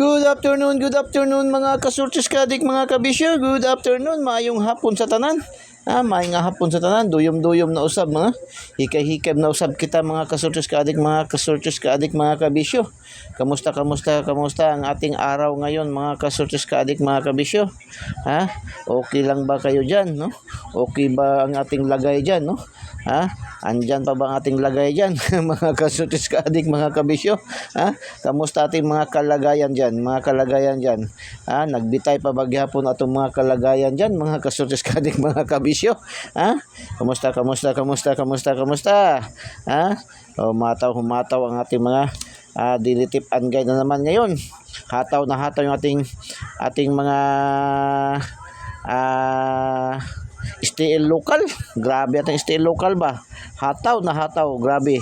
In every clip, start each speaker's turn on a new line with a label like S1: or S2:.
S1: Good afternoon mga kasurtis kadik mga kabisyo. Good afternoon, maayong hapon sa tanan. Maayong hapon sa tanan, duyom-duyom na usab mga hikay-hikab na usab kita mga kasurtis kadik mga kabisyo. Kamusta ang ating araw ngayon mga kasurtis kadik mga kabisyo? Okay lang ba kayo diyan, no? Okay ba ang ating lagay diyan, no? Andyan pa ba ang ating lagay dyan? Mga kasurtis kaadik, mga kabisyo. Kamusta ating mga kalagayan dyan? Nagbitay pa ba gyapon atong mga kalagayan dyan? Mga kasurtis kaadik, mga kabisyo. Kamusta? Humataw ang ating mga daily tip and guide na naman ngayon. Hataw yung ating mga STL local. Grabe atong STL local ba? Hataw, grabe,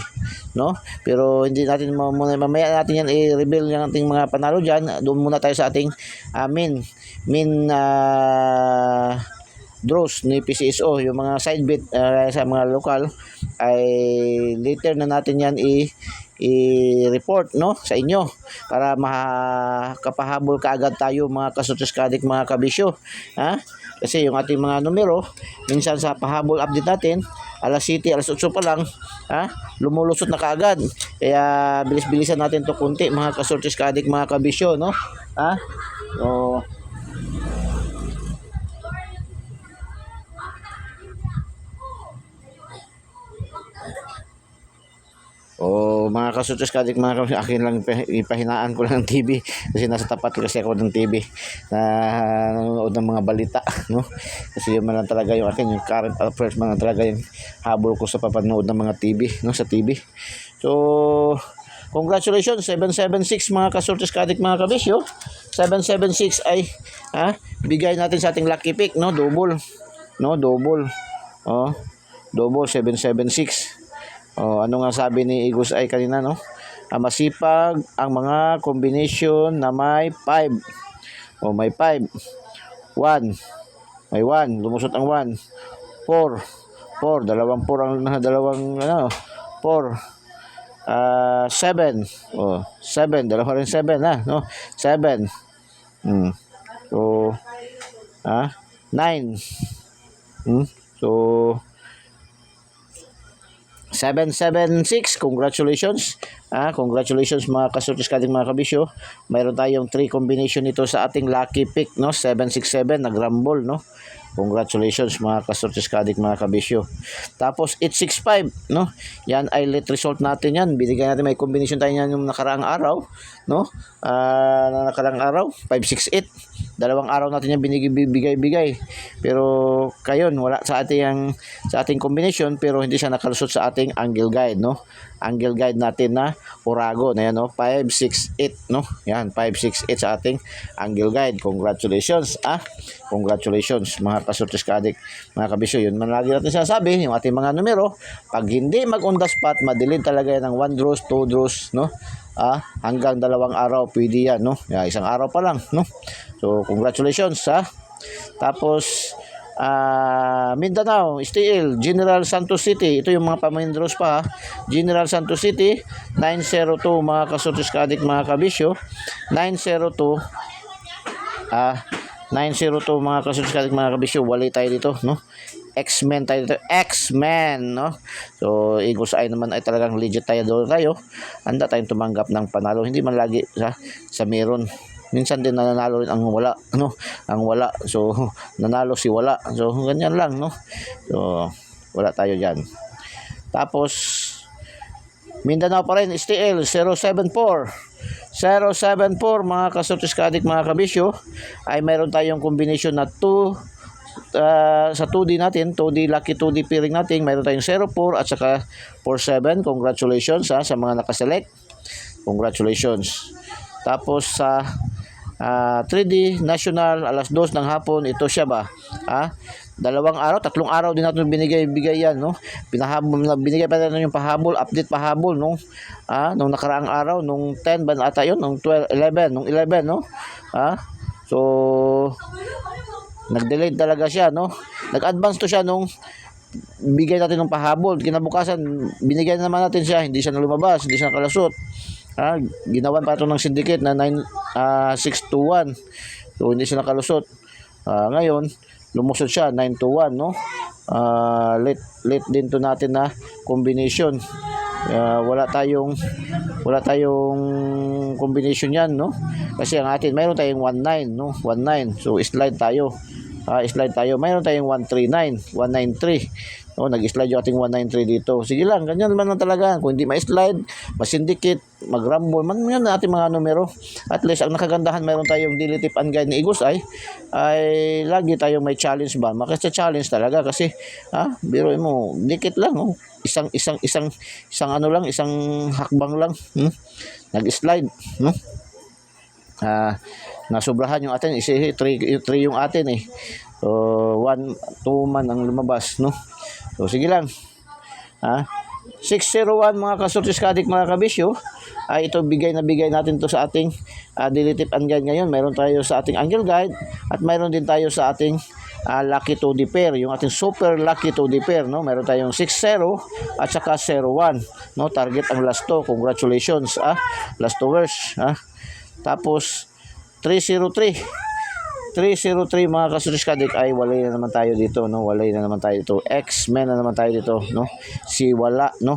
S1: no? Pero hindi natin mamaya natin yan i-reveal yung ating mga panalo diyan. Doon muna tayo sa ating main draws ni PCSO, yung mga side bet sa mga local ay later na natin yan i-report, no, sa inyo para makapahabol kaagad tayo mga kasurtis kadik, mga kabisyo. Kasi yung ating mga numero minsan sa pahabol update natin alas 7, alas 8 pa lang, lumulusot na kaagad. Kaya bilis-bilisan natin to kunti mga kasurtis kadik, mga kabisyo, no? Mga kasurtis kadik, mga kabisyo, akin lang ipahinaan ko lang ng TV kasi nasa tapat kasi ako ng TV na nanonood ng mga balita, no? Kasi yun man lang talaga yung akin, yung current affairs man lang talaga yung habol ko sa papanood ng mga TV, no, sa TV. So congratulations, 776 mga kasurtis kadik, mga kabisyo. 776 ay bigay natin sa ating lucky pick, no? Double 776. Ano nga sabi ni Igus ay kanina, no? Masipag ang mga combination na may 5. May 5. 1. May 1. Lumusot ang 1. 4. Dalawang 4 ang dalawang 4. 7. 7. Dalawa rin 7, no? 7. So 9. So 776, congratulations. Congratulations mga kasurtis kadik, mga kabisyo. Mayroon tayong 3 combination nito sa ating lucky pick, no? 767 nagrambol, no? Congratulations mga kasurtis kadik, mga kabisyo. Tapos 865, no? Yan ay late result natin yan. Binigyan natin, may combination tayo yan yung nakaraang araw, no? Nakaraang araw 568. Dalawang araw natin yan binigay. Pero kayon wala sa ating combination, pero hindi siya nakalusot sa ating angle guide, no? Angle guide natin na Orago na yan, no? 568, no? Yan 568 sa ating angle guide. Congratulations, Congratulations mga kasurtis kadik, mga kabisyo. Yun man lagi natin sinasabi, yung ating mga numero, pag hindi mag-on the spot, madelete talaga yan ng 1 draws, 2 draws, no? Hanggang 2 araw pwede yan, no? Isang araw pa lang, no? So congratulations, Tapos Mindanao, STL, General Santos City. Ito yung mga pamain draws pa, General Santos City 902 mga kasurtis kadik, mga kabisyo. 902 mga kasurtis kadik, mga kabisyo. Wali tayo dito, no? X-Men tayo dito. X-Men, no? So Eagles ay naman ay talagang legit tayo. Handa tayong tumanggap ng panalo. Hindi man lagi sa meron. Minsan din nanalo rin ang wala, no? Ang wala. So nanalo si wala. So ganyan lang, no? So wala tayo diyan. Tapos Mindanao pa rin, STL 074 mga kasurtis kadik, mga kabisyo, ay mayroon tayong combination na 2 sa 2D natin, 2D lucky 2D pairing natin. Mayroon tayong 04 at saka 47. Congratulations sa mga nakaselect. Congratulations. Tapos sa 3D national alas 2 ng hapon, ito siya ba? 2 araw, 3 araw din natin binigay yan, no? Binigay pa natin yung update pahabol nung nakaraang araw, nung 10 ba ata yun, nung 11, no? So nag-delay talaga siya, no? Nag-advance to siya nung bigay natin ng pahabol. Kinabukasan binigyan naman natin siya, hindi siya na lumabas, hindi siya nakalasot. Ginawan pa ito ng syndicate na 621. So hindi siya nakalusot. Ngayon, lumusot siya 921, no? Late din to natin na combination. Wala tayong combination yan, no? Kasi ang atin, mayroon tayong 19, no? 19. So slide tayo. Mayroon tayong 139, 193. Nag-slide yung ating 193 dito. Sige lang, ganyan naman lang talaga. Kung hindi ma-slide, masindicate, mag-rumble, man yan ang ating mga numero. At least, ang nakagandahan, mayroon tayong daily tip and guide ni Eagles ay lagi tayong may challenge ba? Makita-challenge talaga kasi, biruin mo, dikit lang, oh. Isang hakbang lang, nag-slide, no? Nasobrahan yung atin, 3 yung atin eh. So, 1, 2 man ang lumabas, no? So, sige lang. 601 mga kasortis kadik mga kabisyo. Ito bigay natin to sa ating daily tip and guide ngayon. Mayroon tayo sa ating angle guide at mayroon din tayo sa ating lucky 2D pair, yung ating super lucky 2D pair, no? Mayroon tayong 60 at saka 01, no? Target ang last 2. Congratulations, last 2 verse, Tapos 303 mga kasortis kadik ay walay na naman tayo dito, no? Walay na naman tayo dito. X-Men na naman tayo dito, no? Si wala, no?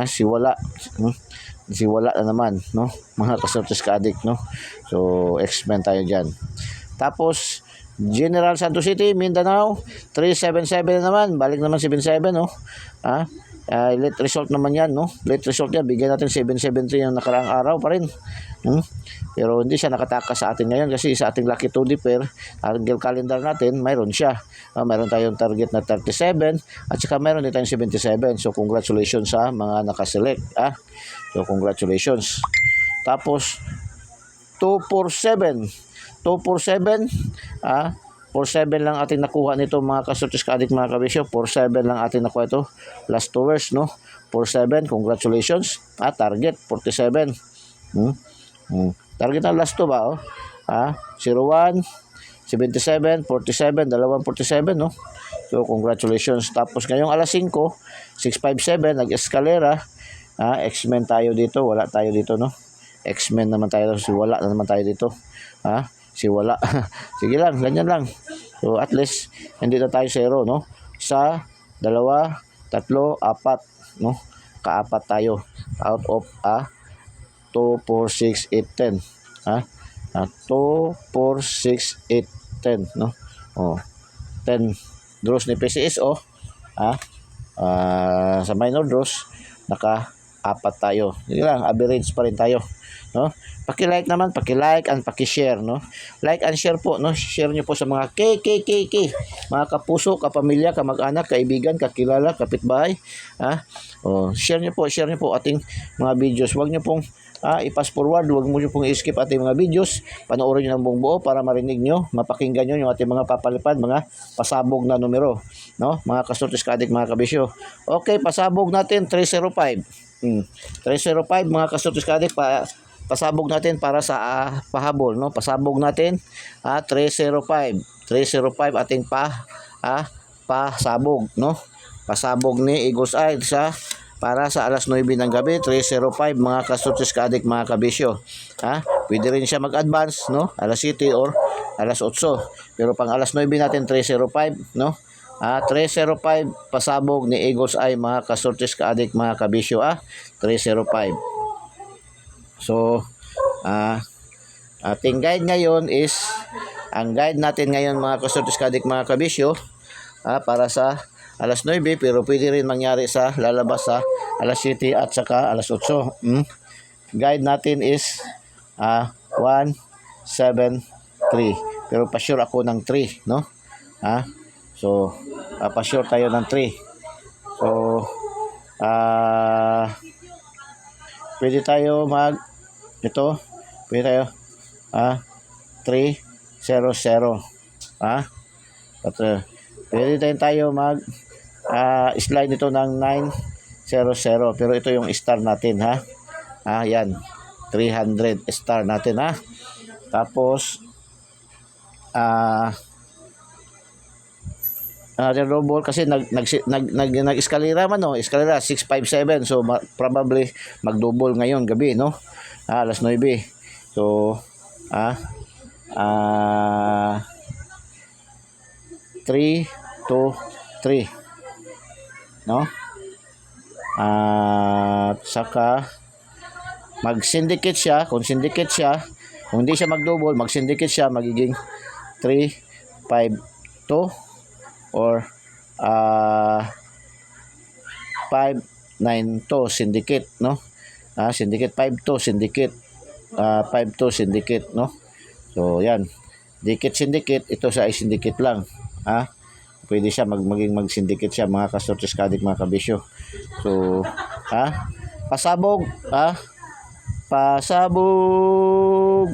S1: Si wala. Si wala na naman, no? Mga kasortis kadik, no? So X-Men tayo diyan. Tapos General Santos City, Mindanao, 377 na naman. Balik naman 77, no? Late result naman yan, no? Late result yan. Bigyan natin 773 yung nakaraang araw pa rin. Pero hindi siya nakatakas sa atin ngayon kasi sa ating lucky 2D pair, angle calendar natin, mayroon siya. Mayroon tayong target na 37 at saka mayroon din tayong 77. So, congratulations sa mga nakaselect. So, congratulations. Tapos, 247. 47 lang ating nakuha nito mga kasortis kadik mga kabisyo. 47 lang ating nakuha ito. Last 2 hours, no? 47, congratulations. Target, 47. Target na last 2 ba, 01, 77, 47, dalawang 47, no? So, congratulations. Tapos, ngayong alas 5, 657, nag-escalera. X-Men tayo dito. Wala tayo dito, no? X-Men naman tayo. Si wala na naman tayo dito. Si wala. Sige lang, ganyan lang. So, at least, hindi na tayo 0, no? 1, 2, 3, 4, no? Kaapat tayo. Out of 2, 4, 6, 8, 10. 2, 4, 6, 8, 10, no? 10 draws ni PCSO. Sa minor draws, naka-apat tayo. Sige lang, average pa rin tayo, no? Paki-like naman, paki-like and paki-share, no? Like and share po, no? Share niyo po sa mga mga kapuso, kapamilya, kamag-anak, kaibigan, kakilala, kapitbahay. Share niyo po ating mga videos. Huwag niyo pong i-pass forward, huwag mo pong i-skip ating mga videos. Panoorin niyo ng buong buo para marinig niyo, mapakinggan niyo yung ating mga papalipad, mga pasabog na numero, no? Mga kasortis kadik mga kabisyo. Okay, pasabog natin 305. 305 mga kasortis kadik pasabog natin para sa pahabol, no? Pasabog natin 305 ating pasabog, no? Pasabog ni Eagles Eye para sa alas 9 ng gabi, 305 mga kasortis kaadik mga kabisyo. Pwede rin siya mag-advance, no? Alas 7 or alas 8. Pero pang alas 9 natin 305, no? 305 pasabog ni Eagles Eye mga kasortis kaadik mga kabisyo. 305. So, ating guide ngayon is, ang guide natin ngayon mga kasortis kadik mga kabisyo, para sa alas 9, pero pwede rin mangyari lalabas sa alas 7 at saka alas 8. Guide natin is 1, 7, 3. Pero pa-sure ako ng 3, no? So, pa-sure tayo ng 3. So, pwede tayo pwede tayo 3, 0, 0. Pwede tayo slide nito ng 9, 0, 0. Pero ito yung star natin, yan, 300 star natin, Tapos double kasi nag-eskalera man, no, eskalera 657, so probably mag-double ngayon gabi, no, alas 9. So 3 to 3, no, at saka mag-syndicate siya. Kung syndicate siya, kung hindi siya mag-double, mag-syndicate siya, magiging 3, 5, 2 or 5, 9, 2 syndicate, no, syndicate 5, 2 syndicate, 5, 2 syndicate, no. So yan, dikit syndicate, ito sa syndicate lang, pwede siya maging mag-syndicate siya, mga kasortes kadik, mga kabisyo. So pasabog, pasabog.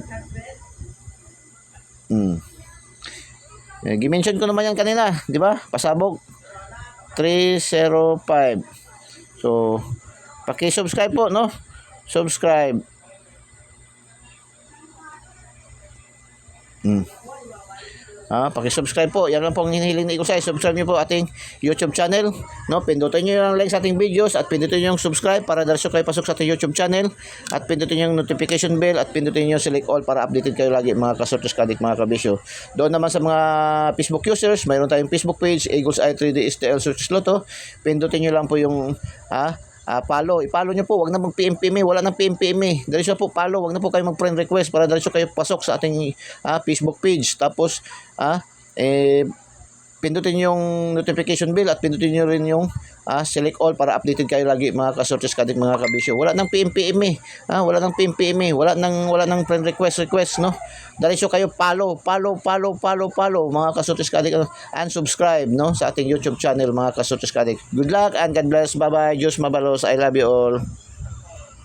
S1: Gimension ko naman yan kanina, di ba? Pasabog 305. So paki-subscribe po, no? Subscribe. Paki-subscribe po. Yan lang po ang hinihiling ni Ikusay. Subscribe niyo po ating YouTube channel, no? Pindutin niyo yung like sa ating videos at pindutin niyo yung subscribe para diretso kayo pasok sa ating YouTube channel, at pindutin niyo yung notification bell at pindutin niyo yung select all para updated kayo lagi, mga kasortes kadik, mga kabisyo. Doon naman sa mga Facebook users, mayroon tayong Facebook page, Eagles Eye 3D STL Sortes Lotto. Pindutin niyo lang po yung follow. I-follow nyo po. Wag na mag-PMPM. Wala nang PMPM. Diretso po follow. Wag na po kayo mag-friend request para diretso kayo pasok sa ating Facebook page. Tapos pindutin yung notification bell at pindutin nyo rin yung select all para updated kayo lagi, mga kasortes kadik, mga kabisyo. Wala nang PMPM. Wala nang PMPM. Wala nang friend request, no. Diretso kayo follow, mga kasortes kadik, and subscribe, no, sa ating YouTube channel, mga kasortes kadik. Good luck and God bless. Bye-bye. Diyos mabalos. I love you all.